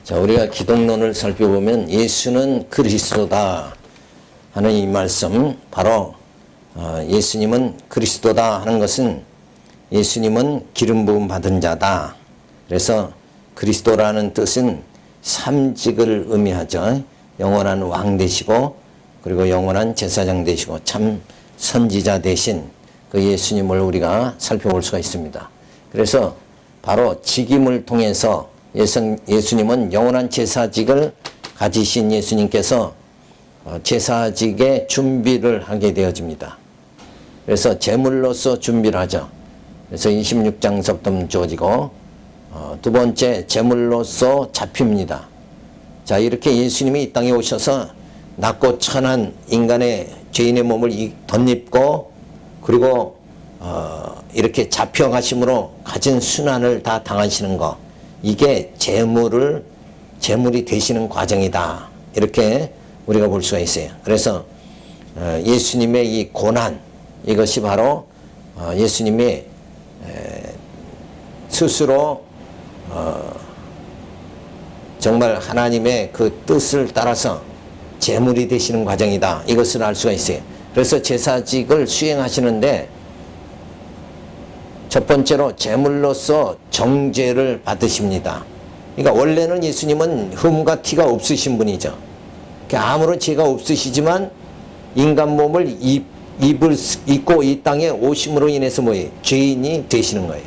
자, 우리가 기독론을 살펴보면 예수는 그리스도다 하는 이 말씀, 바로 예수님은 그리스도다 하는 것은 예수님은 기름 부음 받은 자다. 그래서 그리스도라는 뜻은 삼직을 의미하죠. 영원한 왕 되시고 그리고 영원한 제사장 되시고 참 선지자 되신 그 예수님을 우리가 살펴볼 수가 있습니다. 그래서 바로 직임을 통해서 예수님은 영원한 제사직을 가지신 예수님께서 제사직의 준비를 하게 되어집니다. 그래서 제물로서 준비를 하죠. 그래서 26장서부터 주어지고 두 번째 제물로서 잡힙니다. 자, 이렇게 예수님이 이 땅에 오셔서 낮고 천한 인간의 죄인의 몸을 덧입고 그리고 이렇게 잡혀가심으로 가진 순환을 다 당하시는 것, 이게 제물이 되시는 과정이다. 이렇게 우리가 볼 수가 있어요. 그래서 예수님의 이 고난, 이것이 바로 예수님이 스스로 정말 하나님의 그 뜻을 따라서 제물이 되시는 과정이다. 이것을 알 수가 있어요. 그래서 제사직을 수행하시는데 첫 번째로 제물로서 정죄를 받으십니다. 그러니까 원래는 예수님은 흠과 티가 없으신 분이죠. 아무런 죄가 없으시지만 인간 몸을 입고 이 땅에 오심으로 인해서 뭐예요? 죄인이 되시는 거예요.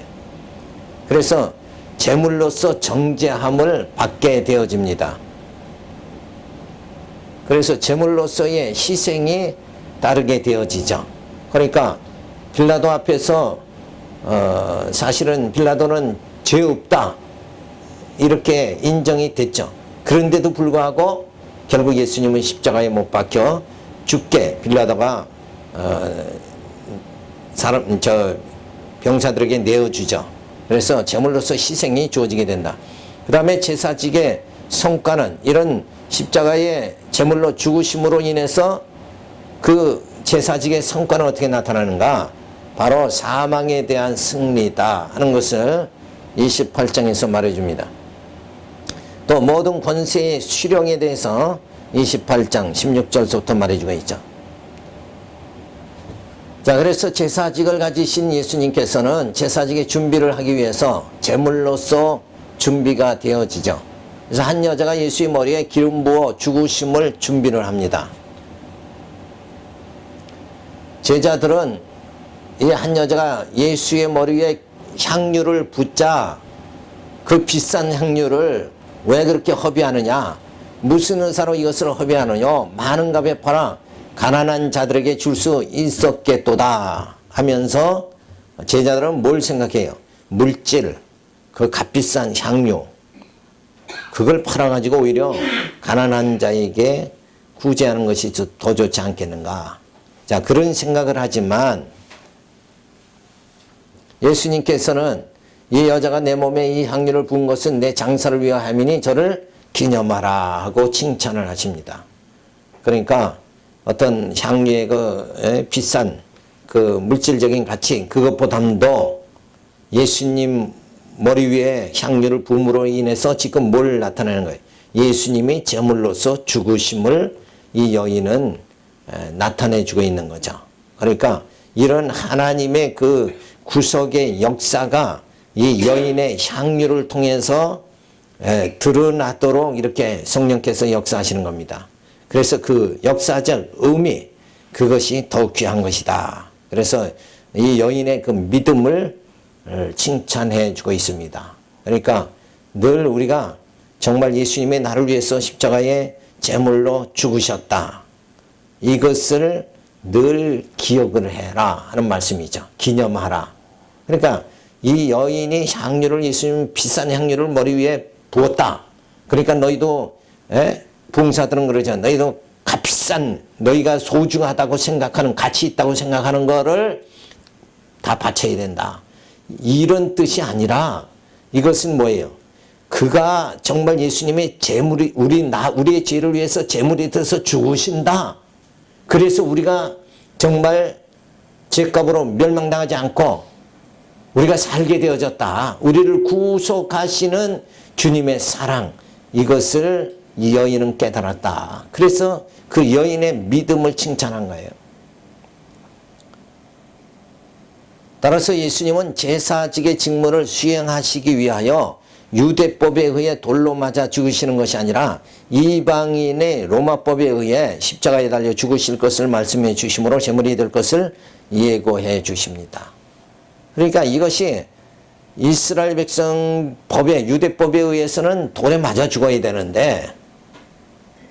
그래서 제물로서 정죄함을 받게 되어집니다. 그래서 제물로서의 희생이 따르게 되어지죠. 그러니까 빌라도 앞에서 사실은 빌라도는 죄 없다 이렇게 인정이 됐죠. 그런데도 불구하고 결국 예수님은 십자가에 못 박혀 죽게 빌라도가 병사들에게 내어주죠. 그래서 제물로서 희생이 주어지게 된다. 그 다음에 제사직의 성과는 이런 십자가의 제물로 죽으심으로 인해서 그 제사직의 성과는 어떻게 나타나는가? 바로 사망에 대한 승리다 하는 것을 28장에서 말해줍니다. 또 모든 권세의 수령에 대해서 28장 16절부터 말해주고 있죠. 자, 그래서 제사직을 가지신 예수님께서는 제사직의 준비를 하기 위해서 제물로서 준비가 되어지죠. 그래서 한 여자가 예수의 머리에 기름 부어 죽으심을 준비를 합니다. 제자들은 이 한 여자가 예수의 머리 위에 향유를 붓자 그 비싼 향유를 왜 그렇게 허비하느냐? 무슨 의사로 이것을 허비하느냐? 많은 값에 팔아 가난한 자들에게 줄 수 있었겠도다 하면서 제자들은 뭘 생각해요? 물질, 그 값비싼 향유, 그걸 팔아가지고 오히려 가난한 자에게 구제하는 것이 더 좋지 않겠는가? 자, 그런 생각을 하지만 예수님께서는 이 여자가 내 몸에 이 향유를 부은 것은 내 장사를 위하여이니 저를 기념하라 하고 칭찬을 하십니다. 그러니까 어떤 향유의 그 비싼 그 물질적인 가치, 그것보다도 예수님 머리 위에 향유를 부음으로 인해서 지금 뭘 나타내는 거예요? 예수님이 제물로서 죽으심을 이 여인은 나타내주고 있는 거죠. 그러니까 이런 하나님의 그 구속의 역사가 이 여인의 향유를 통해서 드러나도록 이렇게 성령께서 역사하시는 겁니다. 그래서 그 역사적 의미, 그것이 더욱 귀한 것이다. 그래서 이 여인의 그 믿음을 칭찬해 주고 있습니다. 그러니까 늘 우리가 정말 예수님의 나를 위해서 십자가에 제물로 죽으셨다. 이것을 늘 기억을 해라 하는 말씀이죠. 기념하라. 그러니까 이 여인이 향유를, 예수님 비싼 향유를 머리 위에 부었다. 그러니까 너희도 부흥사들은 그러죠. 너희도 값비싼, 너희가 소중하다고 생각하는, 가치 있다고 생각하는 거를 다 바쳐야 된다. 이런 뜻이 아니라 이것은 뭐예요? 그가 정말 예수님의 제물이 우리의 죄를 위해서 제물이 돼서 죽으신다. 그래서 우리가 정말 죄값으로 멸망당하지 않고 우리가 살게 되어졌다. 우리를 구속하시는 주님의 사랑, 이것을 이 여인은 깨달았다. 그래서 그 여인의 믿음을 칭찬한 거예요. 따라서 예수님은 제사직의 직무를 수행하시기 위하여 유대법에 의해 돌로 맞아 죽으시는 것이 아니라 이방인의 로마법에 의해 십자가에 달려 죽으실 것을 말씀해 주심으로 제물이 될 것을 예고해 주십니다. 그러니까 이것이 이스라엘 백성 법에, 유대법에 의해서는 돌에 맞아 죽어야 되는데,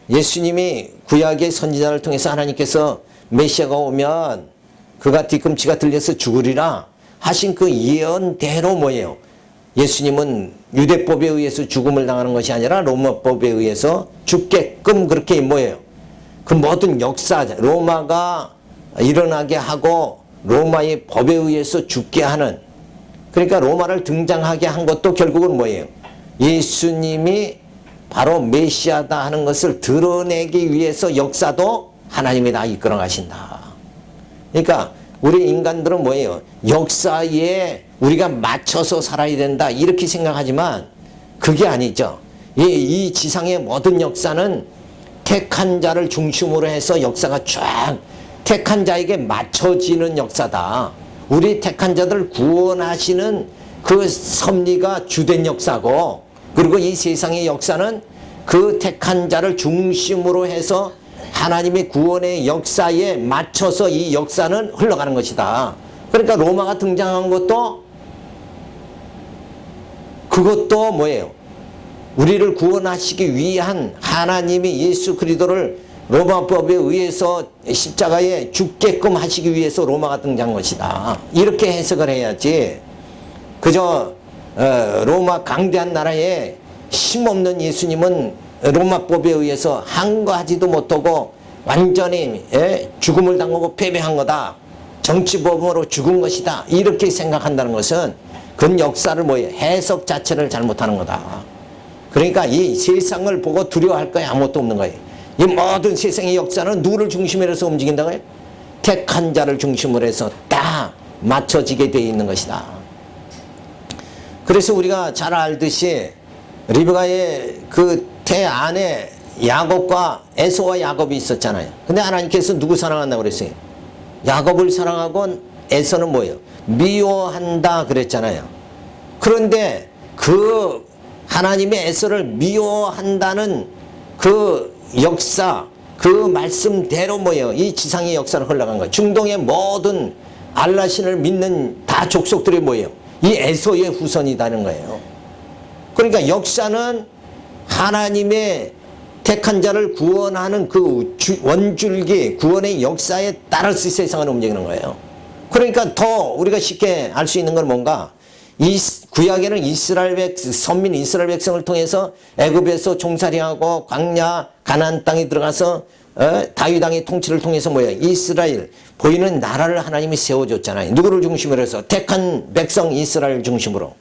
예수님이 구약의 선지자를 통해서 하나님께서 메시아가 오면 그가 뒤꿈치가 들려서 죽으리라 하신 그 예언대로 뭐예요? 예수님은 유대법에 의해서 죽음을 당하는 것이 아니라 로마법에 의해서 죽게끔 그렇게 뭐예요? 그 모든 역사, 로마가 일어나게 하고 로마의 법에 의해서 죽게 하는, 그러니까 로마를 등장하게 한 것도 결국은 뭐예요? 예수님이 바로 메시아다 하는 것을 드러내기 위해서 역사도 하나님이 다 이끌어 가신다. 그러니까 우리 인간들은 뭐예요? 역사에 우리가 맞춰서 살아야 된다 이렇게 생각하지만 그게 아니죠. 이 지상의 모든 역사는 택한 자를 중심으로 해서 역사가 쫙 택한 자에게 맞춰지는 역사다. 우리 택한 자들을 구원하시는 그 섭리가 주된 역사고, 그리고 이 세상의 역사는 그 택한 자를 중심으로 해서 하나님의 구원의 역사에 맞춰서 이 역사는 흘러가는 것이다. 그러니까 로마가 등장한 것도 그것도 뭐예요? 우리를 구원하시기 위한 하나님이 예수 그리스도를 로마법에 의해서 십자가에 죽게끔 하시기 위해서 로마가 등장한 것이다. 이렇게 해석을 해야지 그저 로마 강대한 나라에 힘없는 예수님은 로마법에 의해서 한 가지도 못하고 완전히 죽음을 당하고 패배한 거다. 정치범으로 죽은 것이다. 이렇게 생각한다는 것은 그 역사를 해석 자체를 잘못하는 거다. 그러니까 이 세상을 보고 두려워할 거에 아무것도 없는 거예요. 이 모든 세상의 역사는 누구를 중심으로 해서 움직인다고요? 택한 자를 중심으로 해서 딱 맞춰지게 되어 있는 것이다. 그래서 우리가 잘 알듯이 리브가의 그 태 안에 야곱과 에서와 야곱이 있었잖아요. 근데 하나님께서 누구 사랑한다고 그랬어요? 야곱을 사랑하고 에서는 뭐예요? 미워한다 그랬잖아요. 그런데 그 하나님의 에서를 미워한다는 그 역사, 그 말씀대로 뭐예요? 이 지상의 역사를 흘러간 거예요. 중동의 모든 알라신을 믿는 다 족속들이 뭐예요? 이 에서의 후손이라는 거예요. 그러니까 역사는 하나님의 택한 자를 구원하는 그 원줄기, 구원의 역사에 따라서 세상을 움직이는 거예요. 그러니까 더 우리가 쉽게 알 수 있는 건 뭔가, 이 구약에는 선민 이스라엘 백성을 통해서 애굽에서 종살이하고 광야 가나안 땅에 들어가서 다윗 왕의 통치를 통해서 뭐예요? 이스라엘 보이는 나라를 하나님이 세워줬잖아요. 누구를 중심으로 해서? 택한 백성 이스라엘 중심으로.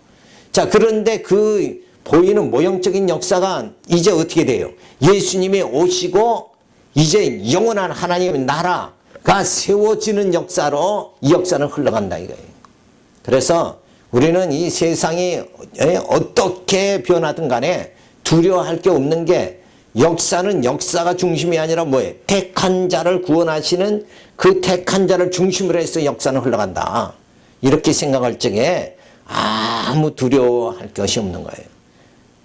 자, 그런데 그 보이는 모형적인 역사가 이제 어떻게 돼요? 예수님이 오시고 이제 영원한 하나님의 나라가 세워지는 역사로 이 역사는 흘러간다 이거예요. 그래서 우리는 이 세상이 어떻게 변하든 간에 두려워할 게 없는 게, 역사는 역사가 중심이 아니라 뭐예요? 택한 자를 구원하시는 그 택한 자를 중심으로 해서 역사는 흘러간다. 이렇게 생각할 적에 아무 두려워할 것이 없는 거예요.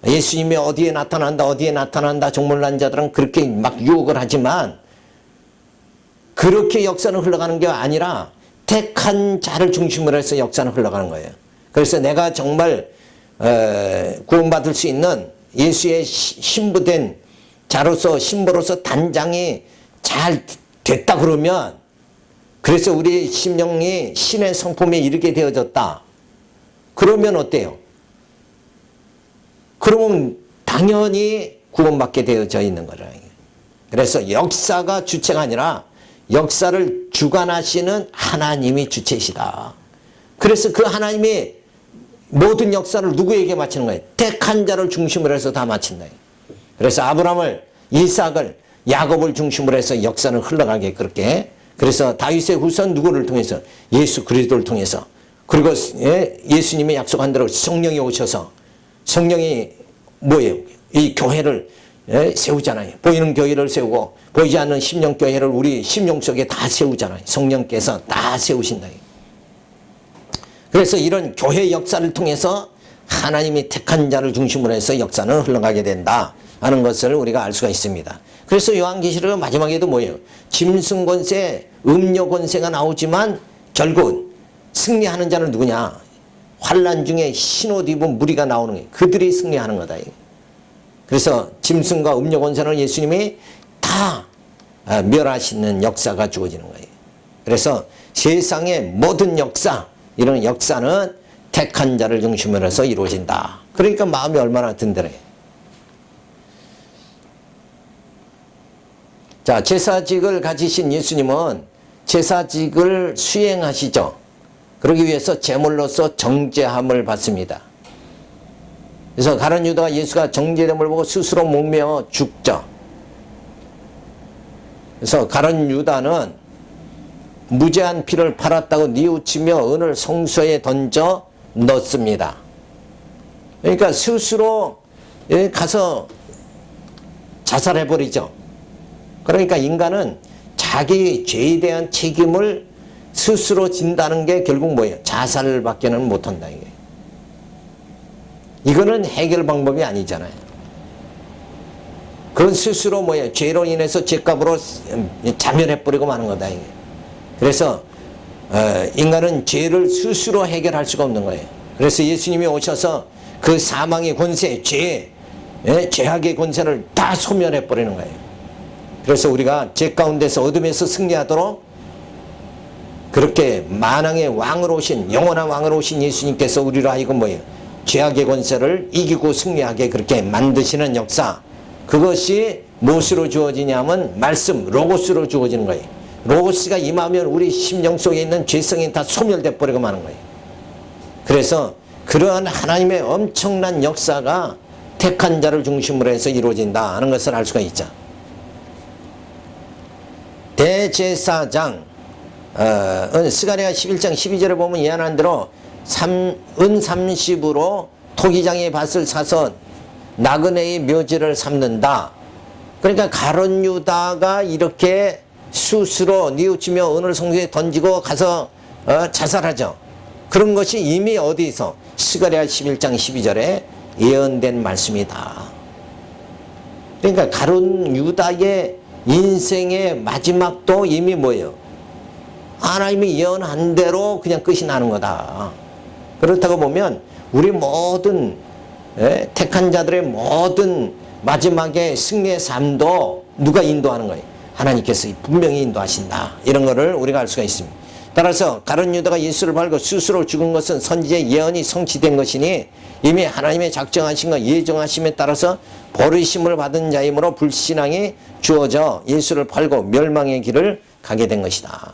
예수님이 어디에 나타난다 종말난 자들은 그렇게 막 유혹을 하지만 그렇게 역사는 흘러가는 게 아니라 택한 자를 중심으로 해서 역사는 흘러가는 거예요. 그래서 내가 정말 구원받을 수 있는 예수의 신부된 자로서, 신부로서 단장이 잘 됐다 그러면, 그래서 우리 심령이 신의 성품에 이르게 되어졌다 그러면 어때요? 그러면 당연히 구원받게 되어져 있는 거라. 그래서 역사가 주체가 아니라 역사를 주관하시는 하나님이 주체시다. 그래서 그 하나님이 모든 역사를 누구에게 바치는 거예요? 택한 자를 중심으로 해서 다 바친다. 그래서 아브라함을, 이삭을, 야곱을 중심으로 해서 역사는 흘러가게 그렇게. 그래서 다윗의 후손 누구를 통해서? 예수 그리스도를 통해서. 그리고 예수님이 약속한 대로 성령이 오셔서, 성령이 뭐예요? 이 교회를 세우잖아요. 보이는 교회를 세우고 보이지 않는 심령교회를 우리 심령 속에 다 세우잖아요. 성령께서 다 세우신다. 그래서 이런 교회 역사를 통해서 하나님이 택한 자를 중심으로 해서 역사는 흘러가게 된다 하는 것을 우리가 알 수가 있습니다. 그래서 요한계시록 마지막에도 뭐예요? 짐승 권세, 음료 권세가 나오지만 결국 승리하는 자는 누구냐? 환난 중에 흰옷 입은 무리가 나오는 거예요. 그들이 승리하는 거다. 그래서 짐승과 음료 권세는 예수님이 다 멸하시는 역사가 주어지는 거예요. 그래서 세상의 모든 역사, 이런 역사는 택한 자를 중심으로 해서 이루어진다. 그러니까 마음이 얼마나 든든해. 자, 제사직을 가지신 예수님은 제사직을 수행하시죠. 그러기 위해서 제물로서 정죄함을 받습니다. 그래서 가룟 유다가 예수가 정죄됨을 보고 스스로 목매어 죽죠. 그래서 가룟 유다는 무죄한 피를 팔았다고 뉘우치며 은을 성소에 던져 넣습니다. 그러니까 스스로 가서 자살해버리죠. 그러니까 인간은 자기 죄에 대한 책임을 스스로 진다는 게 결국 뭐예요? 자살밖에는 못한다. 이거는 해결 방법이 아니잖아요. 그건 스스로 뭐예요? 죄로 인해서 죄값으로 자멸해버리고 마는 거다. 그래서 인간은 죄를 스스로 해결할 수가 없는 거예요. 그래서 예수님이 오셔서 그 사망의 권세, 죄악의 권세를 다 소멸해버리는 거예요. 그래서 우리가 죄 가운데서 어둠에서 승리하도록 그렇게 만왕의 왕으로 오신, 영원한 왕으로 오신 예수님께서 우리로 하여금 뭐예요? 죄악의 권세를 이기고 승리하게 그렇게 만드시는 역사, 그것이 무엇으로 주어지냐면 말씀, 로고스로 주어지는 거예요. 로고스가 임하면 우리 심령 속에 있는 죄성이 다 소멸돼 버리고 마는 거예요. 그래서 그러한 하나님의 엄청난 역사가 택한 자를 중심으로 해서 이루어진다 하는 것을 알 수가 있죠. 대제사장 스가랴 11장 12절에 보면 예언한 대로 은 30으로 토기장의 밭을 사서 나그네의 묘지를 삼는다. 그러니까 가룟 유다가 이렇게 스스로 뉘우치며 은을 성소에 던지고 가서 자살하죠. 그런 것이 이미 어디서? 스가랴 11장 12절에 예언된 말씀이다. 그러니까 가룟 유다의 인생의 마지막도 이미 뭐예요? 하나님이 예언한 대로 그냥 끝이 나는 거다. 그렇다고 보면 우리 모든 택한 자들의 모든 마지막에 승리의 삶도 누가 인도하는 거예요? 하나님께서 분명히 인도하신다. 이런 거를 우리가 알 수가 있습니다. 따라서 가룟 유다가 예수를 팔고 스스로 죽은 것은 선지자의 예언이 성취된 것이니 이미 하나님의 작정하신 것, 예정하심에 따라서 버리심을 받은 자이므로 불신앙이 주어져 예수를 팔고 멸망의 길을 가게 된 것이다.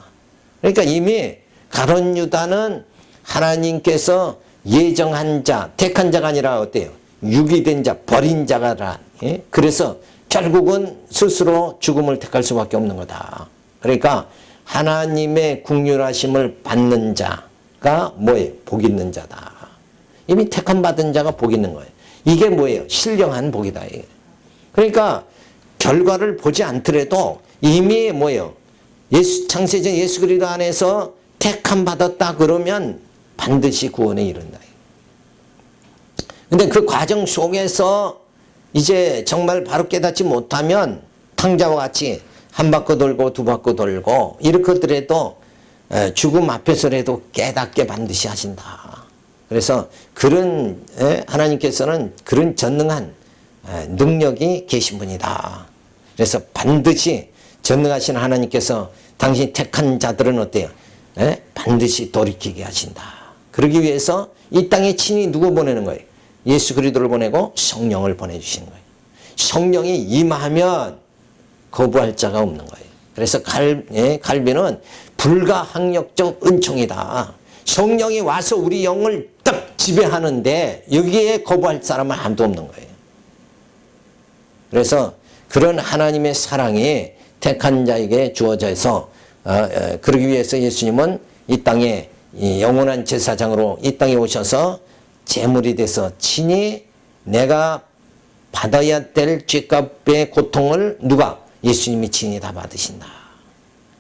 그러니까 이미 가룟 유다는 하나님께서 예정한 자, 택한 자가 아니라 어때요? 유기된 자, 버린 자가라. 그래서 결국은 스스로 죽음을 택할 수밖에 없는 거다. 그러니까 하나님의 긍휼하심을 받는 자가 뭐예요? 복 있는 자다. 이미 택함 받은 자가 복 있는 거예요. 이게 뭐예요? 신령한 복이다. 그러니까 결과를 보지 않더라도 이미 뭐예요? 창세전 예수 그리스도 안에서 택함 받았다 그러면 반드시 구원에 이른다. 근데 그 과정 속에서 이제 정말 바로 깨닫지 못하면 탕자와 같이 한 바퀴 돌고 두 바퀴 돌고 이렇게더라도 죽음 앞에서라도 깨닫게 반드시 하신다. 그래서 그런 하나님께서는 그런 전능한 능력이 계신 분이다. 그래서 반드시 전능하신 하나님께서 당신 택한 자들은 어때요? 반드시 돌이키게 하신다. 그러기 위해서 이 땅에 친히 누구 보내는 거예요? 예수 그리스도를 보내고 성령을 보내주시는 거예요. 성령이 임하면 거부할 자가 없는 거예요. 그래서 갈비는 불가항력적 은총이다. 성령이 와서 우리 영을 딱 지배하는데 여기에 거부할 사람은 아무도 없는 거예요. 그래서 그런 하나님의 사랑이 택한 자에게 주어져서 그러기 위해서 예수님은 이 땅에 영원한 제사장으로 이 땅에 오셔서 제물이 돼서 친히 내가 받아야 될 죄값의 고통을 누가? 예수님이 친히 다 받으신다.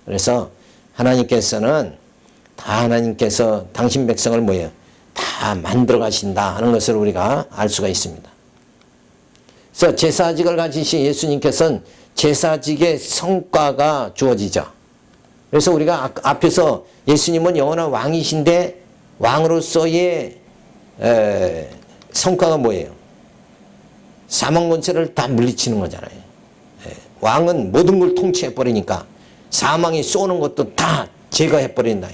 그래서 하나님께서는 하나님께서 당신 백성을 뭐예요? 다 만들어 가신다 하는 것을 우리가 알 수가 있습니다. 그래서 제사직을 가지신 예수님께서는 제사직의 성과가 주어지죠. 그래서 우리가 앞에서 예수님은 영원한 왕이신데 왕으로서의 성과가 뭐예요? 사망 권세를 다 물리치는 거잖아요. 왕은 모든 걸 통치해버리니까 사망이 쏘는 것도 다 제거해버린다.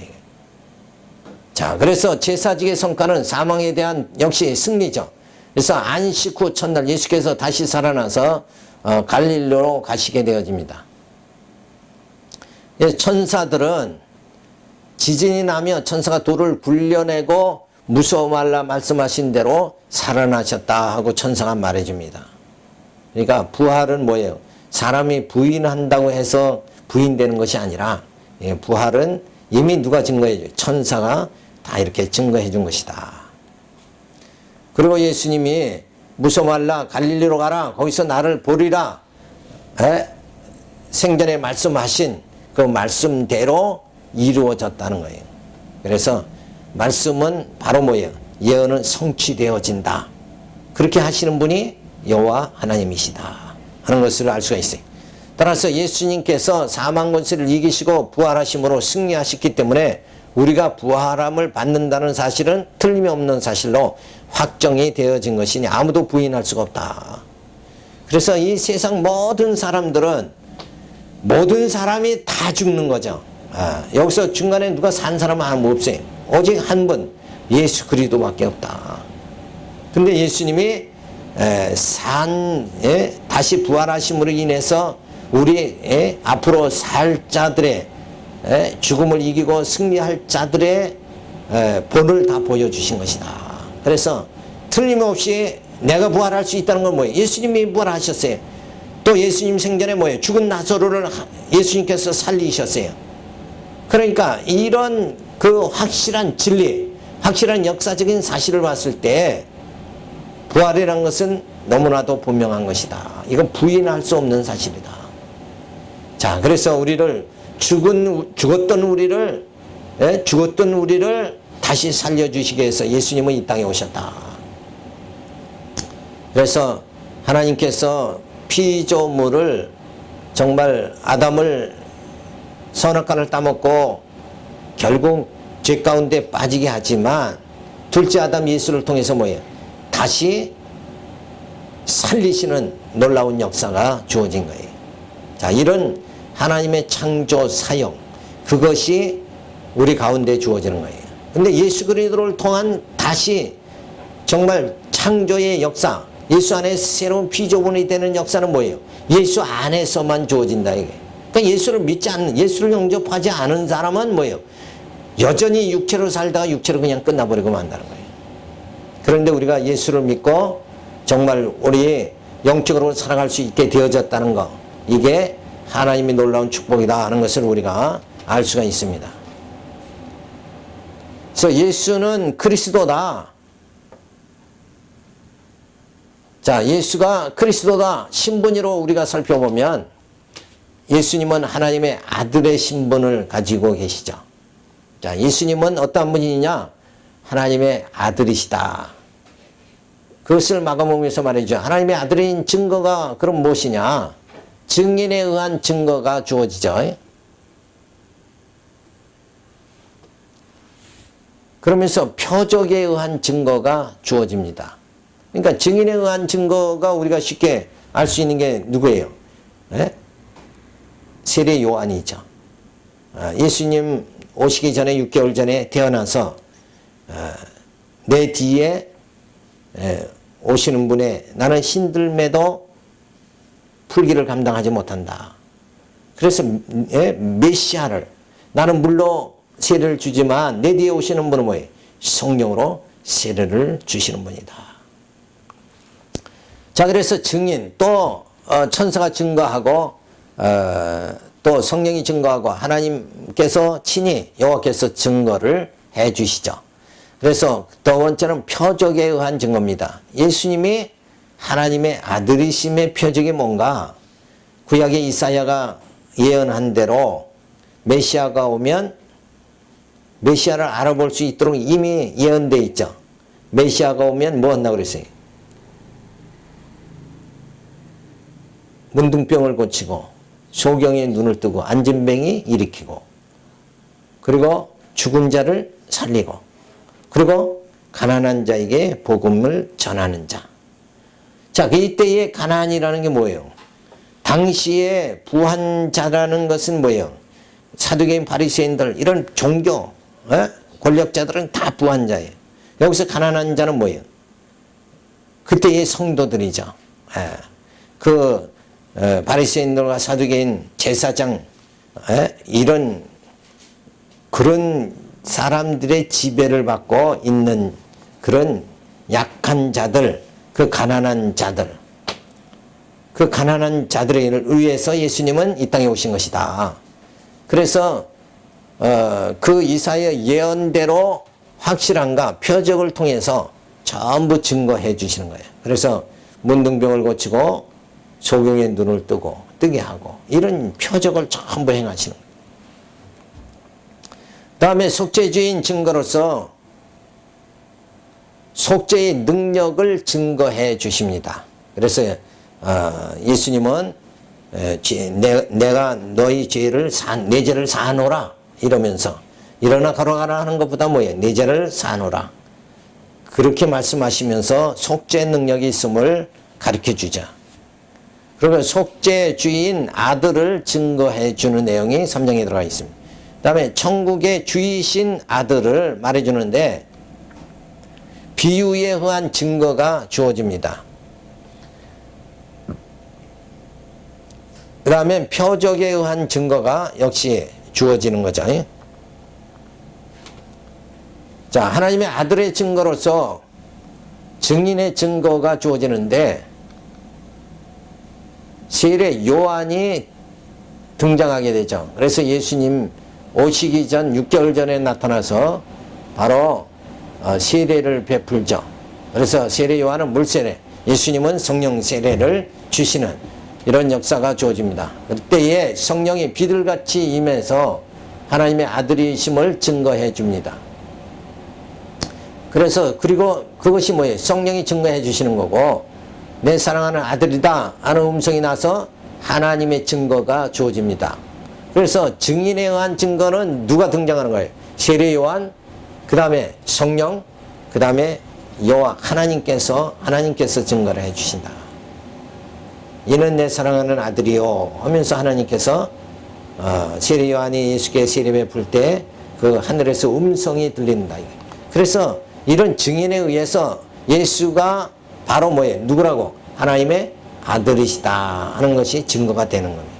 자, 그래서 제사직의 성과는 사망에 대한 역시 승리죠. 그래서 안식 후 첫날 예수께서 다시 살아나서 갈릴리로 가시게 되어집니다. 천사들은 지진이 나며 천사가 돌을 굴려내고 무서워 말라 말씀하신 대로 살아나셨다 하고 천사가 말해줍니다. 그러니까 부활은 뭐예요? 사람이 부인한다고 해서 부인되는 것이 아니라 부활은 이미 누가 증거해줘요? 천사가 다 이렇게 증거해 준 것이다. 그리고 예수님이 무서워 말라 갈릴리로 가라 거기서 나를 보리라 생전에 말씀하신 그 말씀대로 이루어졌다는 거예요. 그래서 말씀은 바로 뭐예요? 예언은 성취되어진다. 그렇게 하시는 분이 여호와 하나님이시다 하는 것을 알 수가 있어요. 따라서 예수님께서 사망 권세를 이기시고 부활하심으로 승리하셨기 때문에 우리가 부활함을 받는다는 사실은 틀림없는 사실로 확정이 되어진 것이니 아무도 부인할 수가 없다. 그래서 이 세상 모든 사람들은 모든 사람이 다 죽는 거죠. 여기서 중간에 누가 산 사람은 아무 없어요. 오직 한 분 예수 그리스도밖에 없다. 근데 예수님이 다시 부활하심으로 인해서 우리 앞으로 살 자들의 죽음을 이기고 승리할 자들의 본을 다 보여주신 것이다. 그래서 틀림없이 내가 부활할 수 있다는 건 뭐예요? 예수님이 부활하셨어요. 또 예수님 생전에 뭐예요? 죽은 나사로를 예수님께서 살리셨어요. 그러니까 이런 그 확실한 진리, 확실한 역사적인 사실을 봤을 때 부활이라는 것은 너무나도 분명한 것이다. 이건 부인할 수 없는 사실이다. 자, 그래서 우리를 죽었던 우리를 다시 살려주시기 위해서 예수님은 이 땅에 오셨다. 그래서 하나님께서 피조물을 정말 아담을 선악과를 따먹고 결국 죄 가운데 빠지게 하지만 둘째 아담 예수를 통해서 뭐예요? 다시 살리시는 놀라운 역사가 주어진 거예요. 자, 이런 하나님의 창조 사역, 그것이 우리 가운데 주어지는 거예요. 근데 예수 그리스도를 통한 다시 정말 창조의 역사, 예수 안에 새로운 피조물이 되는 역사는 뭐예요? 예수 안에서만 주어진다 이게. 그러니까 예수를 믿지 않는, 예수를 영접하지 않은 사람은 뭐예요? 여전히 육체로 살다가 육체로 그냥 끝나버리고 만다는 거예요. 그런데 우리가 예수를 믿고 정말 우리 영적으로 살아갈 수 있게 되어졌다는 거, 이게 하나님의 놀라운 축복이다 하는 것을 우리가 알 수가 있습니다. 그래서 예수는 그리스도다. 자, 예수가 그리스도다 신분으로 우리가 살펴보면 예수님은 하나님의 아들의 신분을 가지고 계시죠. 자, 예수님은 어떠한 분이냐? 하나님의 아들이시다. 그것을 마가복음에서 말해주죠. 하나님의 아들인 증거가 그럼 무엇이냐? 증인에 의한 증거가 주어지죠. 그러면서 표적에 의한 증거가 주어집니다. 그러니까 증인에 의한 증거가 우리가 쉽게 알 수 있는 게 누구예요? 네? 세례 요한이죠. 예수님 오시기 전에 6개월 전에 태어나서 내 뒤에 오시는 분의 나는 힘들매도 풀기를 감당하지 못한다. 그래서 메시아를 나는 물로 세례를 주지만 내 뒤에 오시는 분은 뭐예요? 성령으로 세례를 주시는 분이다. 자, 그래서 증인 또 천사가 증거하고 또 성령이 증거하고 하나님께서 친히 여호와께서 증거를 해 주시죠. 그래서 두 번째는 표적에 의한 증거입니다. 예수님이 하나님의 아들이심의 표적이 뭔가? 구약의 이사야가 예언한 대로 메시아가 오면 메시아를 알아볼 수 있도록 이미 예언되어 있죠. 메시아가 오면 뭐 한다고 그랬어요? 문둥병을 고치고 소경의 눈을 뜨고 안진뱅이 일으키고 그리고 죽은 자를 살리고 그리고 가난한 자에게 복음을 전하는 자. 자, 이때의 가난이라는 게 뭐예요? 당시에 부한자라는 것은 뭐예요? 사두개인 바리새인들 이런 종교 권력자들은 다 부한자예요. 여기서 가난한 자는 뭐예요? 그때의 성도들이죠. 바리새인들과 사두개인 제사장 이런 그런 사람들의 지배를 받고 있는 그런 약한 자들, 그 가난한 자들, 그 가난한 자들의 일을 위해서 예수님은 이 땅에 오신 것이다. 그래서 그 이사야 예언대로 확실한가 표적을 통해서 전부 증거해 주시는 거예요. 그래서 문둥병을 고치고 소경의 눈을 뜨게 하고 이런 표적을 전부 행하시는 거예요. 다음에 속죄주인 증거로서 속죄의 능력을 증거해 주십니다. 그래서 예수님은 내가 너희 죄를 내 죄를 사하노라 이러면서 일어나 걸어가라 하는 것보다 뭐예요? 내 죄를 사하노라. 그렇게 말씀하시면서 속죄 능력이 있음을 가르쳐 주자. 그러면 속죄주인 아들을 증거해 주는 내용이 3장에 들어가 있습니다. 그 다음에 천국의 주이신 아들을 말해주는데 비유에 의한 증거가 주어집니다. 그 다음에 표적에 의한 증거가 역시 주어지는 거죠. 자, 하나님의 아들의 증거로서 증인의 증거가 주어지는데 세례 요한이 등장하게 되죠. 그래서 예수님 오시기 전 6개월 전에 나타나서 바로 세례를 베풀죠. 그래서 세례 요한은 물세례, 예수님은 성령 세례를 주시는 이런 역사가 주어집니다. 그때에 성령이 비둘같이 임해서 하나님의 아들이심을 증거해 줍니다. 그래서 그리고 그것이 뭐예요? 성령이 증거해 주시는 거고 내 사랑하는 아들이다 하는 음성이 나서 하나님의 증거가 주어집니다. 그래서 증인에 의한 증거는 누가 등장하는 거예요? 세례 요한, 그 다음에 성령, 그 다음에 여호와 하나님께서 증거를 해 주신다. 이는 내 사랑하는 아들이요 하면서 하나님께서 세례 요한이 예수께 세례 베풀 때 그 하늘에서 음성이 들린다. 그래서 이런 증인에 의해서 예수가 바로 뭐예요? 누구라고? 하나님의 아들이시다 하는 것이 증거가 되는 겁니다.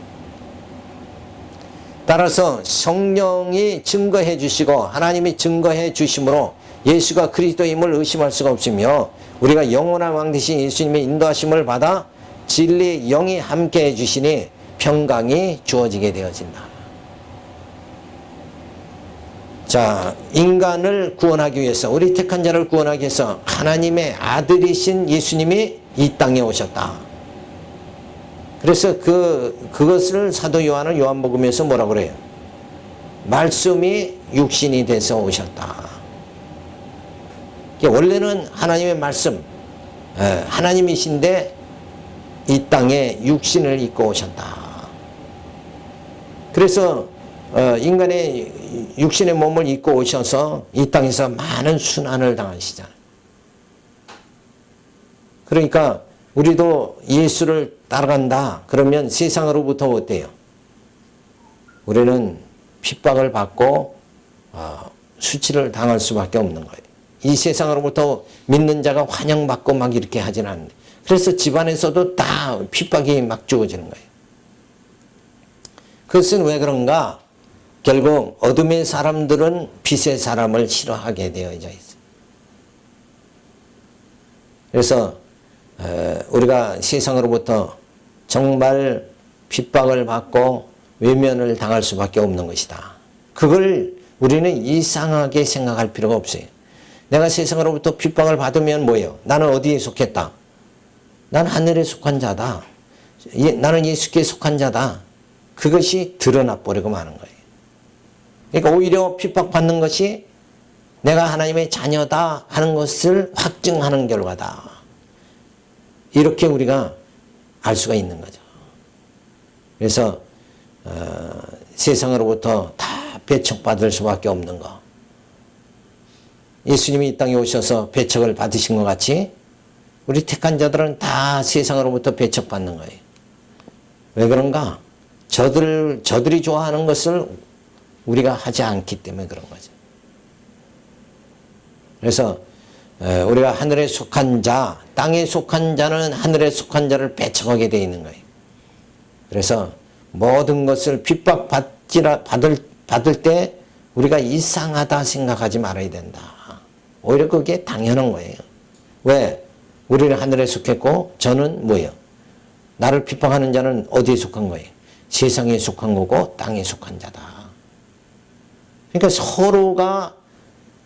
따라서 성령이 증거해 주시고 하나님이 증거해 주심으로 예수가 그리스도임을 의심할 수가 없으며 우리가 영원한 왕 되신 예수님의 인도하심을 받아 진리의 영이 함께 해주시니 평강이 주어지게 되어진다. 자, 인간을 구원하기 위해서 우리 택한 자를 구원하기 위해서 하나님의 아들이신 예수님이 이 땅에 오셨다. 그래서 그것을 사도 요한은 요한복음에서 뭐라고 그래요? 말씀이 육신이 돼서 오셨다. 원래는 하나님의 말씀, 하나님이신데 이 땅에 육신을 입고 오셨다. 그래서 인간의 육신의 몸을 입고 오셔서 이 땅에서 많은 순환을 당하시잖아요. 그러니까 우리도 예수를 따라간다 그러면 세상으로부터 어때요? 우리는 핍박을 받고 수치를 당할 수밖에 없는 거예요. 이 세상으로부터 믿는 자가 환영받고 막 이렇게 하지는 않는데 그래서 집안에서도 다 핍박이 막 주어지는 거예요. 그것은 왜 그런가? 결국 어둠의 사람들은 빛의 사람을 싫어하게 되어져 있어요. 그래서 우리가 세상으로부터 정말 핍박을 받고 외면을 당할 수밖에 없는 것이다. 그걸 우리는 이상하게 생각할 필요가 없어요. 내가 세상으로부터 핍박을 받으면 뭐예요? 나는 어디에 속했다? 난 하늘에 속한 자다. 나는 예수께 속한 자다. 그것이 드러나 버리고 마는 거예요. 그러니까 오히려 핍박받는 것이 내가 하나님의 자녀다 하는 것을 확증하는 결과다. 이렇게 우리가 알 수가 있는 거죠. 그래서 세상으로부터 다 배척받을 수밖에 없는 거. 예수님이 이 땅에 오셔서 배척을 받으신 것 같이 우리 택한 자들은 다 세상으로부터 배척받는 거예요. 왜 그런가? 저들이 좋아하는 것을 우리가 하지 않기 때문에 그런 거죠. 그래서 우리가 하늘에 속한 자, 땅에 속한 자는 하늘에 속한 자를 배척하게 되어 있는 거예요. 그래서 모든 것을 받을 때 우리가 이상하다 생각하지 말아야 된다. 오히려 그게 당연한 거예요. 왜? 우리는 하늘에 속했고 저는 뭐예요? 나를 핍박하는 자는 어디에 속한 거예요? 세상에 속한 거고 땅에 속한 자다. 그러니까 서로가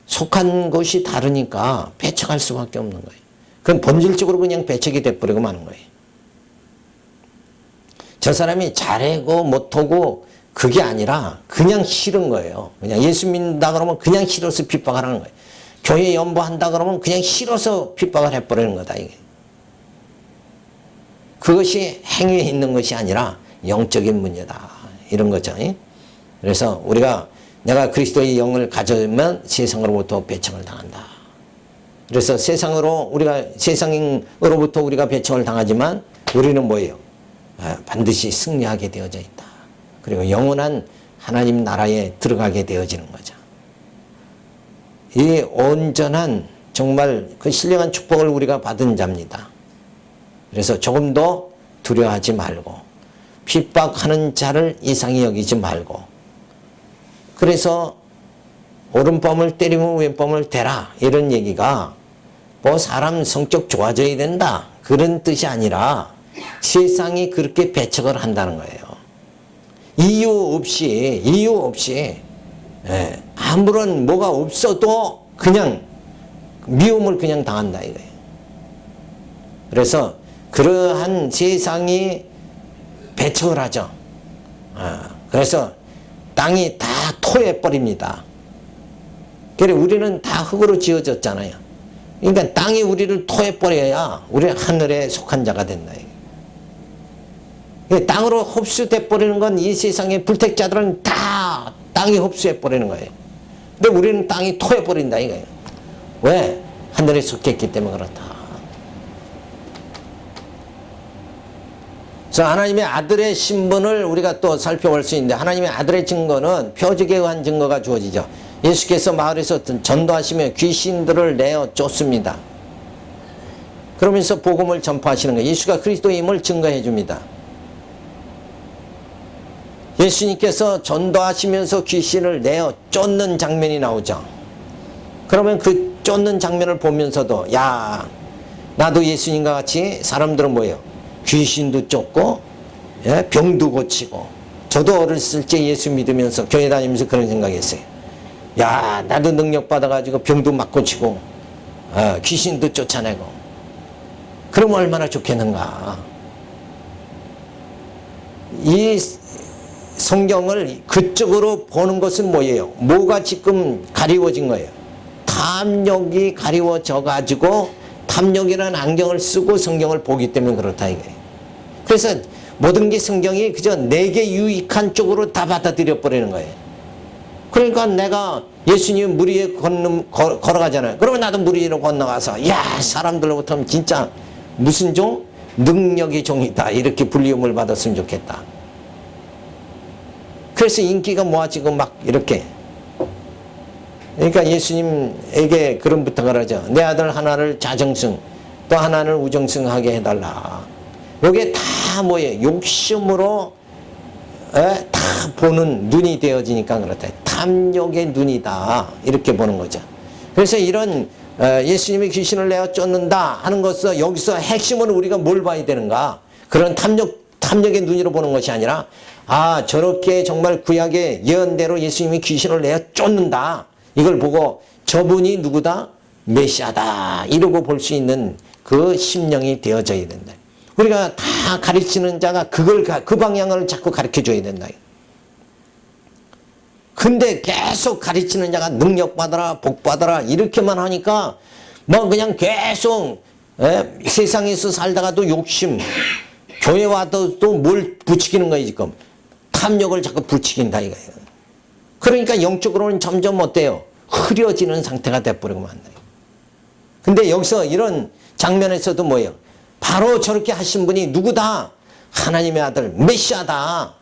속한 것이 다르니까 배척할 수밖에 없는 거예요. 그건 본질적으로 그냥 배척이 돼버리고 마는 거예요. 저 사람이 잘하고 못하고 그게 아니라 그냥 싫은 거예요. 그냥 예수 믿는다 그러면 그냥 싫어서 핍박하는 거예요. 교회 연보한다 그러면 그냥 싫어서 핍박을 해버리는 거다. 이게. 그것이 행위에 있는 것이 아니라 영적인 문제다. 이런 거죠. 그래서 우리가 내가 그리스도의 영을 가져면 세상으로부터 배척을 당한다. 그래서 세상으로부터 우리가 배척을 당하지만 우리는 뭐예요? 반드시 승리하게 되어져 있다. 그리고 영원한 하나님 나라에 들어가게 되어지는 거죠. 이 온전한 정말 그 신령한 축복을 우리가 받은 자입니다. 그래서 조금도 두려워하지 말고 핍박하는 자를 이상히 여기지 말고 그래서 오른밤을 때리면 왼밤을 대라 이런 얘기가 뭐 사람 성격 좋아져야 된다 그런 뜻이 아니라 세상이 그렇게 배척을 한다는 거예요. 이유 없이 아무런 뭐가 없어도 그냥 미움을 그냥 당한다 이거예요. 그래서 그러한 세상이 배척을 하죠. 그래서 땅이 다 토해버립니다. 그래 우리는 다 흙으로 지어졌잖아요. 그러니까 땅이 우리를 토해버려야 우리는 하늘에 속한 자가 된다. 땅으로 흡수돼 버리는 건 이 세상의 불택자들은 다 땅이 흡수해 버리는 거예요. 근데 우리는 땅이 토해 버린다 이거예요. 왜? 하늘에 속했기 때문에 그렇다. 그래서 하나님의 아들의 신분을 우리가 또 살펴볼 수 있는데 하나님의 아들의 증거는 표적에 의한 증거가 주어지죠. 예수께서 마을에서 전도하시며 귀신들을 내어 쫓습니다. 그러면서 복음을 전파하시는 거예요. 예수가 그리스도임을 증거해 줍니다. 예수님께서 전도하시면서 귀신을 내어 쫓는 장면이 나오죠. 그러면 그 쫓는 장면을 보면서도 야 나도 예수님과 같이 사람들은 뭐예요? 귀신도 쫓고 병도 고치고 저도 어렸을 때 예수 믿으면서 교회 다니면서 그런 생각했어요. 야 나도 능력 받아가지고 병도 막 고치고 귀신도 쫓아내고 그러면 얼마나 좋겠는가. 이 성경을 그쪽으로 보는 것은 뭐예요? 뭐가 지금 가리워진 거예요? 탐욕이 가리워져 가지고 탐욕이라는 안경을 쓰고 성경을 보기 때문에 그렇다 이거예요. 그래서 모든 게 성경이 그저 내게 유익한 쪽으로 다 받아들여 버리는 거예요. 그러니까 내가 예수님 물 위에 걸어가잖아요. 그러면 나도 물 위로 건너가서 야 사람들로부터 진짜 무슨 종? 능력의 종이다 이렇게 불리움을 받았으면 좋겠다. 그래서 인기가 모아지고 막 이렇게. 그러니까 예수님에게 그런 부탁을 하죠. 내 아들 하나를 자정승 또 하나를 우정승하게 해달라. 이게 다 뭐예요? 욕심으로 다 보는 눈이 되어지니까 그렇다. 탐욕의 눈이다. 이렇게 보는 거죠. 그래서 이런 예수님이 귀신을 내어 쫓는다 하는 것은 여기서 핵심은 우리가 뭘 봐야 되는가? 그런 탐욕의 눈으로 보는 것이 아니라 저렇게 정말 구약의 예언대로 예수님이 귀신을 내어 쫓는다. 이걸 보고 저분이 누구다? 메시아다. 이러고 볼 수 있는 그 심령이 되어져야 된다. 우리가 다 가르치는 자가 그 방향을 자꾸 가르쳐 줘야 된다. 근데 계속 가르치는 자가 능력 받아라, 복 받아라 이렇게만 하니까 뭐 그냥 계속 세상에서 살다가도 욕심, 교회 와도 또 뭘 부추기는 거예요 지금. 탐욕을 자꾸 부추긴다 이거예요. 그러니까 영적으로는 점점 어때요? 흐려지는 상태가 돼버리고 만나요. 근데 여기서 이런 장면에서도 뭐예요? 바로 저렇게 하신 분이 누구다? 하나님의 아들 메시아다.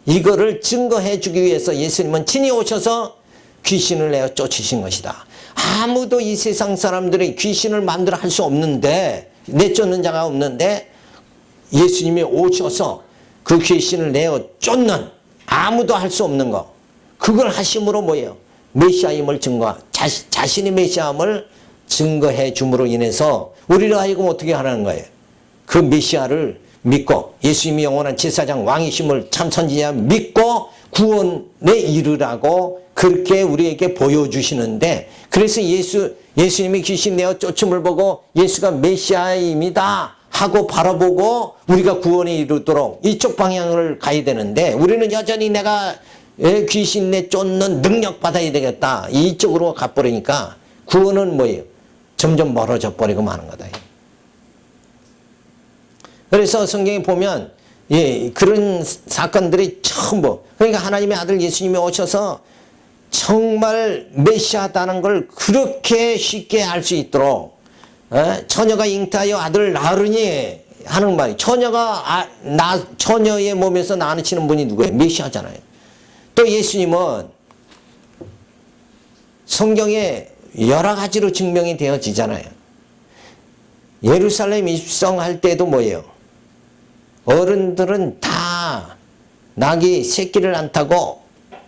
이거를 증거해 주기 위해서 예수님은 친히 오셔서 귀신을 내어 쫓으신 것이다. 아무도 이 세상 사람들이 귀신을 만들어 할 수 없는데, 내쫓는 자가 없는데 예수님이 오셔서 그 귀신을 내어 쫓는, 아무도 할 수 없는 거, 그걸 하심으로 뭐예요? 메시아임을 자신이 메시아임을 증거해 줌으로 인해서 우리를 하여금 어떻게 하라는 거예요? 그 메시아를 믿고 예수님이 영원한 제사장 왕이심을 참 선지자 믿고 구원에 이르라고 그렇게 우리에게 보여주시는데, 그래서 예수님이 귀신 내어 쫓음을 보고 예수가 메시아입니다 하고 바라보고 우리가 구원에 이르도록 이쪽 방향을 가야 되는데, 우리는 여전히 내가 귀신 내 쫓는 능력 받아야 되겠다 이쪽으로 가버리니까 구원은 뭐예요? 점점 멀어져 버리고 마는 거다. 그래서 성경에 보면 그런 사건들이 전부, 그러니까 하나님의 아들 예수님이 오셔서 정말 메시아다는 걸 그렇게 쉽게 알 수 있도록, 처녀가 잉태하여 아들을 낳으니 하는 말이, 처녀의 몸에서 낳으시는 분이 누구예요? 메시아잖아요. 또 예수님은 성경에 여러 가지로 증명이 되어지잖아요. 예루살렘 입성할 때도 뭐예요? 어른들은 다 낙이 새끼를 안 타고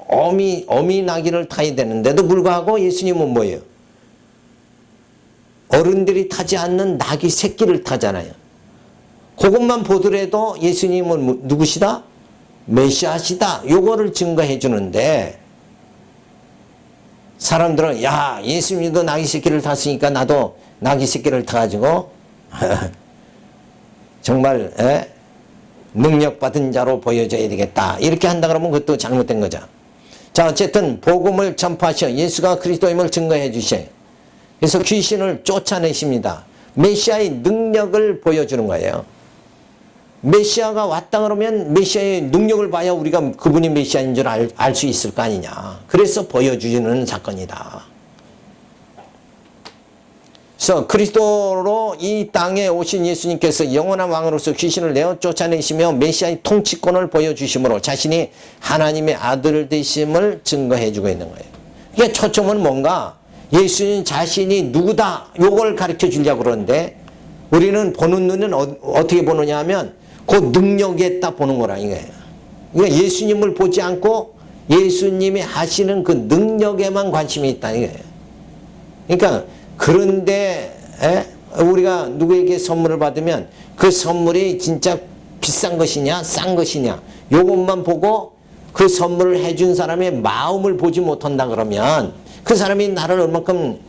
어미 낙이를 타야 되는데도 불구하고 예수님은 뭐예요? 어른들이 타지 않는 낙이 새끼를 타잖아요. 그것만 보더라도 예수님은 누구시다? 메시아시다. 요거를 증거해 주는데, 사람들은 야, 예수님도 낙이 새끼를 탔으니까 나도 낙이 새끼를 타가지고 정말 능력받은 자로 보여줘야 되겠다 이렇게 한다 그러면 그것도 잘못된 거죠. 자, 어쨌든 복음을 전파하셔 예수가 그리스도임을 증거해 주셔요. 그래서 귀신을 쫓아내십니다. 메시아의 능력을 보여주는 거예요. 메시아가 왔다 그러면 메시아의 능력을 봐야 우리가 그분이 메시아인 줄 알 수 있을 거 아니냐. 그래서 보여주는 사건이다. 그래서 그리스도로 이 땅에 오신 예수님께서 영원한 왕으로서 귀신을 내어 쫓아내시며 메시아의 통치권을 보여주심으로 자신이 하나님의 아들 되심을 증거해 주고 있는 거예요. 이게 초점은 뭔가? 예수님 자신이 누구다 요걸 가르쳐 주려고 그러는데, 우리는 보는 눈은 어떻게 보느냐 하면 그 능력에 딱 보는 거라 이거예요. 그러니까 예수님을 보지 않고 예수님이 하시는 그 능력에만 관심이 있다 이거예요. 그러니까 그런데 우리가 누구에게 선물을 받으면 그 선물이 진짜 비싼 것이냐 싼 것이냐 요것만 보고 그 선물을 해준 사람의 마음을 보지 못한다 그러면, 그 사람이 나를 얼만큼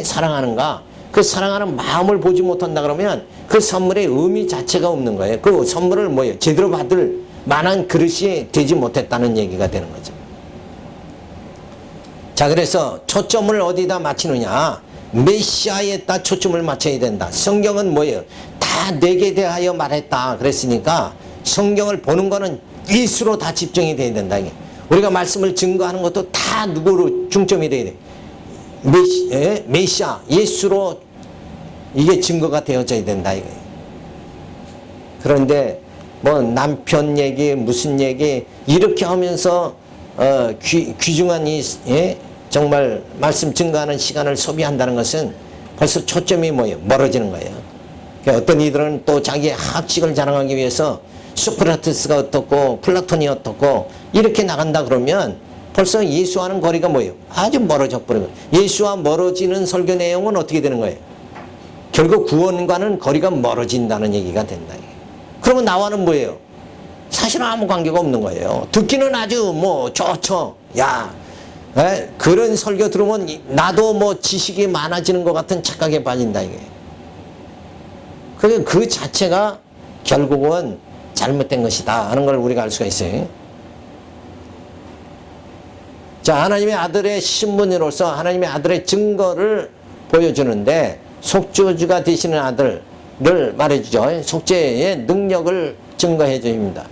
사랑하는가, 그 사랑하는 마음을 보지 못한다 그러면 그 선물의 의미 자체가 없는 거예요. 그 선물을 뭐예요? 제대로 받을 만한 그릇이 되지 못했다는 얘기가 되는 거죠. 자, 그래서 초점을 어디다 맞추느냐? 메시아에다 초점을 맞춰야 된다. 성경은 뭐예요? 다 내게 대하여 말했다 그랬으니까 성경을 보는 거는 예수로 다 집중이 돼야 된다. 이게. 우리가 말씀을 증거하는 것도 다 누구로 중점이 돼야 돼? 메시아, 예수로 이게 증거가 되어져야 된다. 이게. 그런데 뭐 남편 얘기, 무슨 얘기 이렇게 하면서 귀중한 정말 말씀 증거하는 시간을 소비한다는 것은 벌써 초점이 뭐예요? 멀어지는 거예요. 그러니까 어떤 이들은 또 자기의 학식을 자랑하기 위해서 소크라테스가 어떻고 플라톤이 어떻고 이렇게 나간다 그러면 벌써 예수와는 거리가 뭐예요? 아주 멀어져 버리고, 예수와 멀어지는 설교 내용은 어떻게 되는 거예요? 결국 구원과는 거리가 멀어진다는 얘기가 된다. 그러면 나와는 뭐예요? 사실은 아무 관계가 없는 거예요. 듣기는 아주 뭐 좋죠. 야, 그런 설교 들으면 나도 뭐 지식이 많아지는 것 같은 착각에 빠진다 이게. 그 자체가 결국은 잘못된 것이다 하는 걸 우리가 알 수가 있어요. 자, 하나님의 아들의 신분으로서 하나님의 아들의 증거를 보여주는데 속죄주가 되시는 아들을 말해주죠. 속죄의 능력을 증거해 줍니다.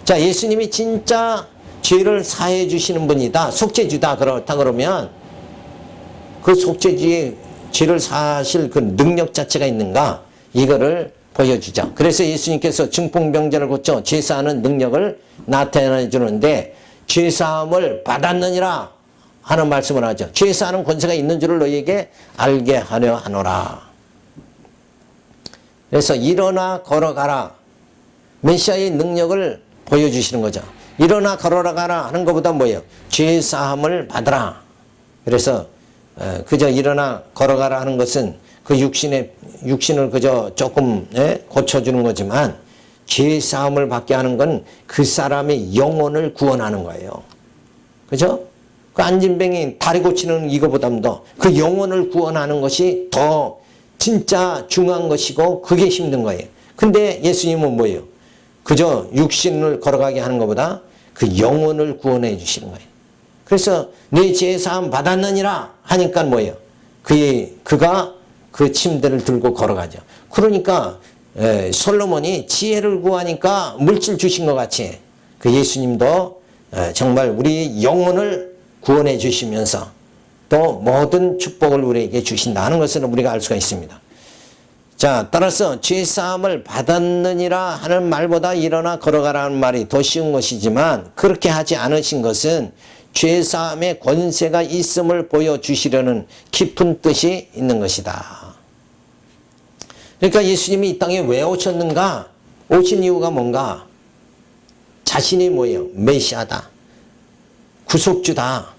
자, 예수님이 진짜 죄를 사해 주시는 분이다, 속죄주다 그렇다 그러면 그 속죄주의 죄를 사실 그 능력 자체가 있는가, 이거를 보여주죠. 그래서 예수님께서 중풍병자를 고쳐 죄사하는 능력을 나타내 주는데 죄사함을 받았느니라 하는 말씀을 하죠. 죄사하는 권세가 있는 줄을 너희에게 알게 하려 하노라. 그래서 일어나 걸어가라, 메시아의 능력을 보여주시는 거죠. 일어나 걸어가라 하는 것보다 뭐예요? 죄사함을 받으라. 그래서 그저 일어나 걸어가라 하는 것은 그 육신을 그저 조금 고쳐주는 거지만, 죄사함을 받게 하는 건 그 사람의 영혼을 구원하는 거예요. 그죠? 그 안진뱅이 다리 고치는 이거보다도 그 영혼을 구원하는 것이 더 진짜 중요한 것이고 그게 힘든 거예요. 근데 예수님은 뭐예요? 그저 육신을 걸어가게 하는 것보다 그 영혼을 구원해 주시는 거예요. 그래서 내 죄사함 받았느니라 하니까 뭐예요? 그가 그 침대를 들고 걸어가죠. 그러니까 솔로몬이 지혜를 구하니까 물질 주신 것 같이 그 예수님도 정말 우리 영혼을 구원해 주시면서 또 모든 축복을 우리에게 주신다는 것을 우리가 알 수가 있습니다. 자, 따라서 죄사함을 받았느니라 하는 말보다 일어나 걸어가라는 말이 더 쉬운 것이지만, 그렇게 하지 않으신 것은 죄사함의 권세가 있음을 보여주시려는 깊은 뜻이 있는 것이다. 그러니까 예수님이 이 땅에 왜 오셨는가? 오신 이유가 뭔가? 자신이 뭐예요? 메시아다, 구속주다.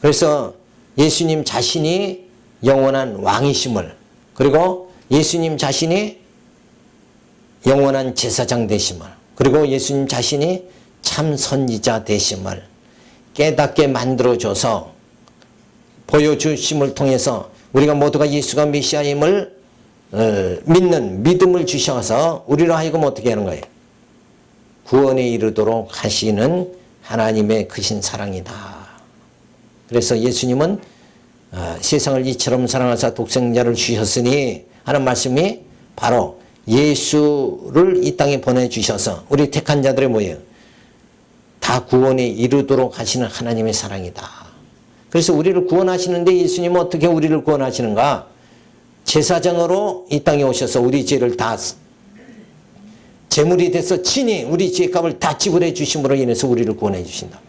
그래서 예수님 자신이 영원한 왕이심을, 그리고 예수님 자신이 영원한 제사장 되심을, 그리고 예수님 자신이 참 선지자 되심을 깨닫게 만들어줘서 보여주심을 통해서 우리가 모두가 예수가 메시아임을 믿는 믿음을 주셔서 우리로 하여금 어떻게 하는 거예요? 구원에 이르도록 하시는 하나님의 크신 사랑이다. 그래서 예수님은 세상을 이처럼 사랑하사 독생자를 주셨으니 하는 말씀이 바로 예수를 이 땅에 보내주셔서 우리 택한 자들의 뭐예요? 다 구원에 이르도록 하시는 하나님의 사랑이다. 그래서 우리를 구원하시는데 예수님은 어떻게 우리를 구원하시는가? 제사장으로 이 땅에 오셔서 우리 죄를 다 제물이 돼서 친히 우리 죄값을 다 지불해 주심으로 인해서 우리를 구원해 주신다.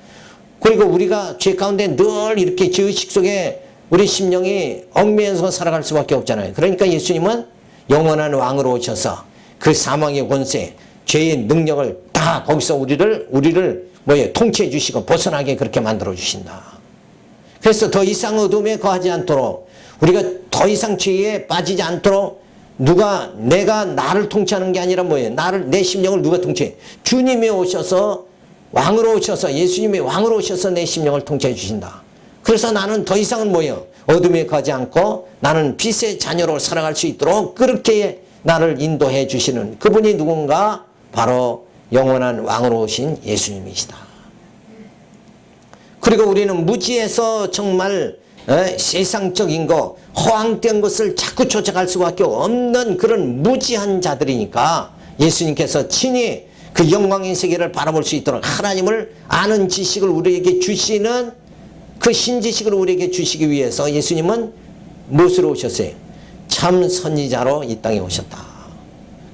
그리고 우리가 죄 가운데 늘 이렇게 죄의식 속에 우리 심령이 얽매여서 살아갈 수밖에 없잖아요. 그러니까 예수님은 영원한 왕으로 오셔서 그 사망의 권세, 죄의 능력을 다 거기서 우리를 통치해 주시고 벗어나게 그렇게 만들어 주신다. 그래서 더 이상 어둠에 거하지 않도록, 우리가 더 이상 죄에 빠지지 않도록 내가 나를 통치하는 게 아니라 내 심령을 누가 통치해? 주님이 오셔서 왕으로 오셔서, 예수님이 왕으로 오셔서 내 심령을 통치해 주신다. 그래서 나는 더 이상은 어둠에 거하지 않고 나는 빛의 자녀로 살아갈 수 있도록 그렇게 나를 인도해 주시는 그분이 누군가? 바로 영원한 왕으로 오신 예수님이시다. 그리고 우리는 무지에서 정말 세상적인 거, 허황된 것을 자꾸 쫓아갈 수밖에 없는 그런 무지한 자들이니까 예수님께서 친히 그 영광의 세계를 바라볼 수 있도록 하나님을 아는 지식을 우리에게 주시는 그 신지식을 우리에게 주시기 위해서 예수님은 무엇으로 오셨어요? 참 선지자로 이 땅에 오셨다.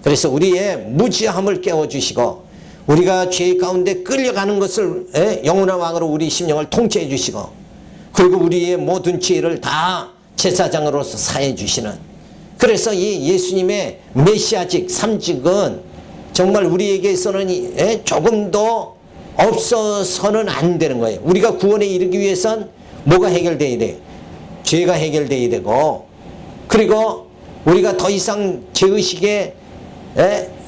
그래서 우리의 무지함을 깨워주시고 우리가 죄 가운데 끌려가는 것을 영원한 왕으로 우리 심령을 통치해 주시고, 그리고 우리의 모든 죄를 다 제사장으로서 사해 주시는, 그래서 이 예수님의 메시아직 삼직은 정말 우리에게서는 조금도 없어서는 안 되는 거예요. 우리가 구원에 이르기 위해선 뭐가 해결돼야 돼요? 죄가 해결돼야 되고, 그리고 우리가 더 이상 죄의식에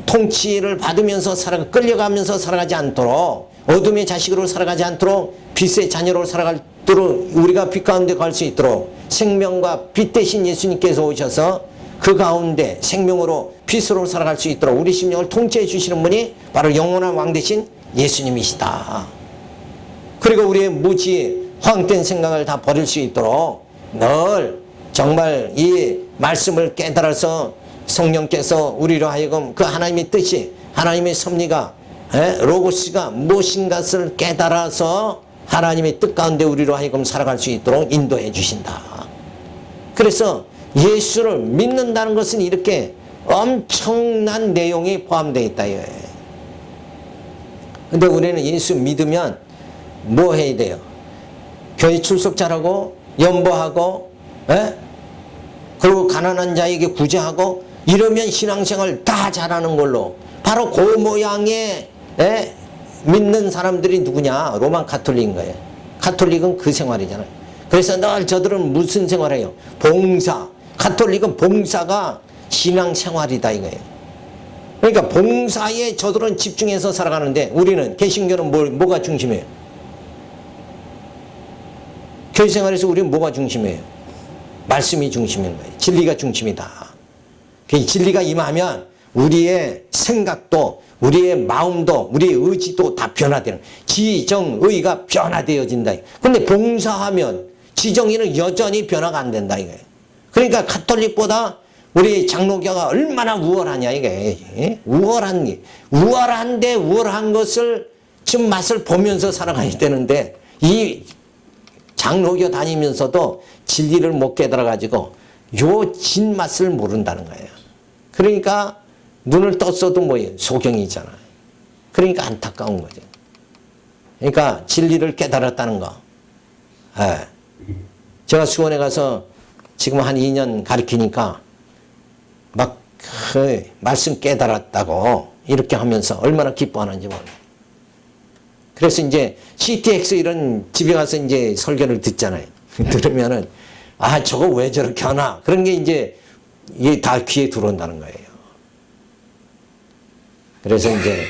통치를 받으면서 끌려가면서 살아가지 않도록, 어둠의 자식으로 살아가지 않도록, 빛의 자녀로 살아가도록, 우리가 빛 가운데 갈 수 있도록 생명과 빛 대신 예수님께서 오셔서 그 가운데 생명으로 빛으로 살아갈 수 있도록 우리 심령을 통치해 주시는 분이 바로 영원한 왕 되신 예수님이시다. 그리고 우리의 무지 허황된 생각을 다 버릴 수 있도록 늘 정말 이 말씀을 깨달아서 성령께서 우리로 하여금 그 하나님의 뜻이, 하나님의 섭리가, 로고스가 무엇인가를 깨달아서 하나님의 뜻 가운데 우리로 하여금 살아갈 수 있도록 인도해 주신다. 그래서 예수를 믿는다는 것은 이렇게 엄청난 내용이 포함되어 있다. 근데 우리는 예수 믿으면 뭐 해야 돼요? 교회 출석 잘하고, 연보하고, 그리고 가난한 자에게 구제하고, 이러면 신앙생활 다 잘하는 걸로. 바로 그 모양의 믿는 사람들이 누구냐? 로만 가톨릭인 거예요. 가톨릭은 그 생활이잖아요. 그래서 늘 저들은 무슨 생활해요? 봉사. 가톨릭은 봉사가 신앙생활이다 이거예요. 그러니까 봉사에 저들은 집중해서 살아가는데 우리는 개신교는 뭐가 중심이에요? 교회 생활에서 우리는 뭐가 중심이에요? 말씀이 중심인 거예요. 진리가 중심이다. 그 진리가 임하면 우리의 생각도, 우리의 마음도, 우리의 의지도 다 변화되는, 지정의가 변화되어진다. 근데 봉사하면 지정의는 여전히 변화가 안 된다 이거예요. 그러니까 가톨릭보다 우리 장로교가 얼마나 우월하냐 이게. 우월한데 우월한 것을 좀 맛을 보면서 살아가야 되는데 이 장로교 다니면서도 진리를 못 깨달아 가지고 요 진맛을 모른다는 거예요. 그러니까 눈을 떴어도 뭐예요? 소경이잖아. 그러니까 안타까운 거죠. 그러니까 진리를 깨달았다는 거. 제가 수원에 가서 지금 한 2년 가르치니까 막 말씀 깨달았다고 이렇게 하면서 얼마나 기뻐하는지 몰라요. 그래서 이제 CTX 이런 집에 가서 이제 설교를 듣잖아요. 들으면은 저거 왜 저렇게 하나? 그런 게 이제 이게 다 귀에 들어온다는 거예요. 그래서 이제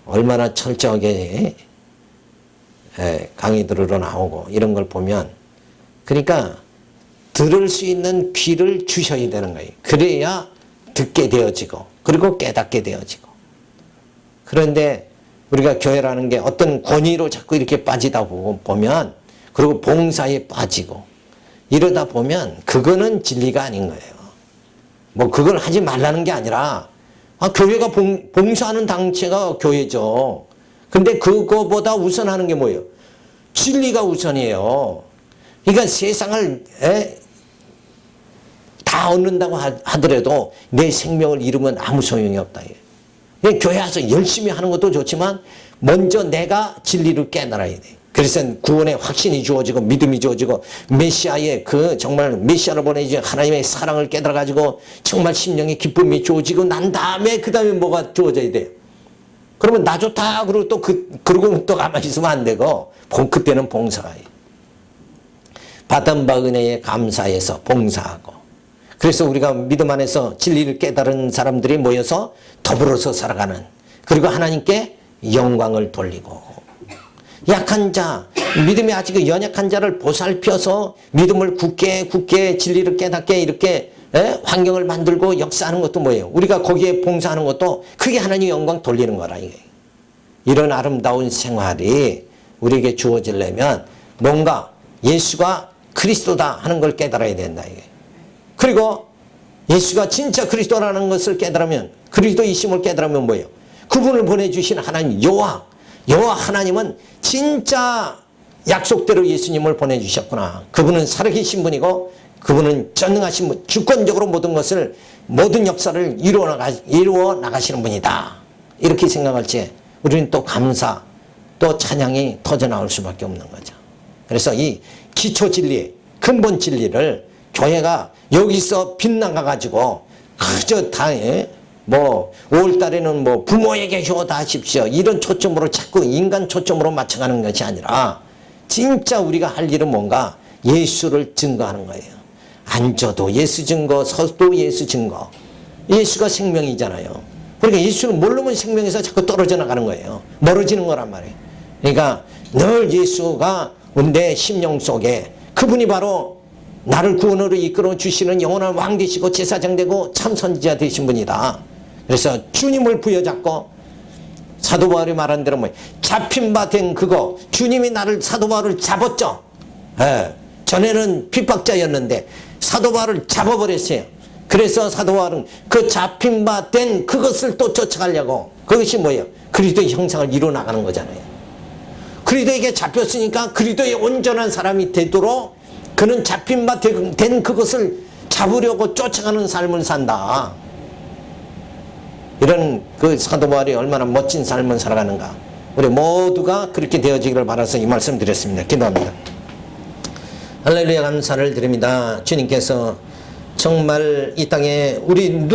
얼마나 철저하게 강의 들으러 나오고 이런 걸 보면 그러니까 들을 수 있는 귀를 주셔야 되는 거예요. 그래야 듣게 되어지고 그리고 깨닫게 되어지고. 그런데 우리가 교회라는 게 어떤 권위로 자꾸 이렇게 빠지다 보면 그리고 봉사에 빠지고 이러다 보면 그거는 진리가 아닌 거예요. 뭐 그걸 하지 말라는 게 아니라 교회가 봉사하는 단체가 교회죠. 근데 그거보다 우선하는 게 뭐예요? 진리가 우선이에요. 그러니까 세상을 다 얻는다고 하더라도 내 생명을 잃으면 아무 소용이 없다. 교회 와서 열심히 하는 것도 좋지만 먼저 내가 진리를 깨달아야 돼. 그래서 구원의 확신이 주어지고 믿음이 주어지고 메시아의 정말 메시아를 보내주신 하나님의 사랑을 깨달아가지고 정말 심령의 기쁨이 주어지고 난 다음에 그 다음에 뭐가 주어져야 돼요? 그러면 나 좋다 그러고 그러고 또 가만히 있으면 안 되고 그때는 봉사가 받은 바 은혜에 감사해서 봉사하고 그래서 우리가 믿음 안에서 진리를 깨달은 사람들이 모여서 더불어서 살아가는 그리고 하나님께 영광을 돌리고 약한 자, 믿음이 아직 연약한 자를 보살펴서 믿음을 굳게 진리를 깨닫게 이렇게 환경을 만들고 역사하는 것도 뭐예요? 우리가 거기에 봉사하는 것도 그게 하나님 영광 돌리는 거라. 이런 아름다운 생활이 우리에게 주어지려면 뭔가 예수가 그리스도다 하는 걸 깨달아야 된다. 그리고 예수가 진짜 그리스도라는 것을 깨달으면 그리스도이심을 깨달으면 뭐예요? 그분을 보내주신 하나님 여호와 하나님은 진짜 약속대로 예수님을 보내주셨구나. 그분은 살아계신 분이고 그분은 전능하신 분, 주권적으로 모든 역사를 이루어 나가시는 분이다. 이렇게 생각할 때 우리는 또 감사, 또 찬양이 터져나올 수밖에 없는 거죠. 그래서 이 기초 진리, 근본 진리를 교회가 여기서 빗나가가지고 그저 다 5월달에는 부모에게 효다 하십시오. 이런 초점으로 자꾸 인간 초점으로 맞춰가는 것이 아니라 진짜 우리가 할 일은 뭔가 예수를 증거하는 거예요. 앉아도 예수 증거, 서도 예수 증거. 예수가 생명이잖아요. 그러니까 예수를 모르면 생명에서 자꾸 떨어져 나가는 거예요. 멀어지는 거란 말이에요. 그러니까 늘 예수가 내 심령 속에 그분이 바로 나를 구원으로 이끌어 주시는 영원한 왕 되시고 제사장 되고 참 선지자 되신 분이다. 그래서 주님을 부여잡고 사도 바울이 말한 대로 잡힌 바 된 그거, 주님이 나를 사도 바울을 잡았죠. 예, 전에는 핍박자였는데 사도 바울을 잡아버렸어요. 그래서 사도 바울은 그 잡힌 바 된 그것을 또 쫓아가려고, 그것이 뭐예요? 그리스도의 형상을 이루어 나가는 거잖아요. 그리스도에게 잡혔으니까 그리스도의 온전한 사람이 되도록 그는 잡힌 바 된 그것을 잡으려고 쫓아가는 삶을 산다. 이런 그 사도 바울이 얼마나 멋진 삶을 살아가는가. 우리 모두가 그렇게 되어지기를 바라서 이 말씀 드렸습니다. 기도합니다. 할렐루야, 감사를 드립니다. 주님께서 정말 이 땅에 우리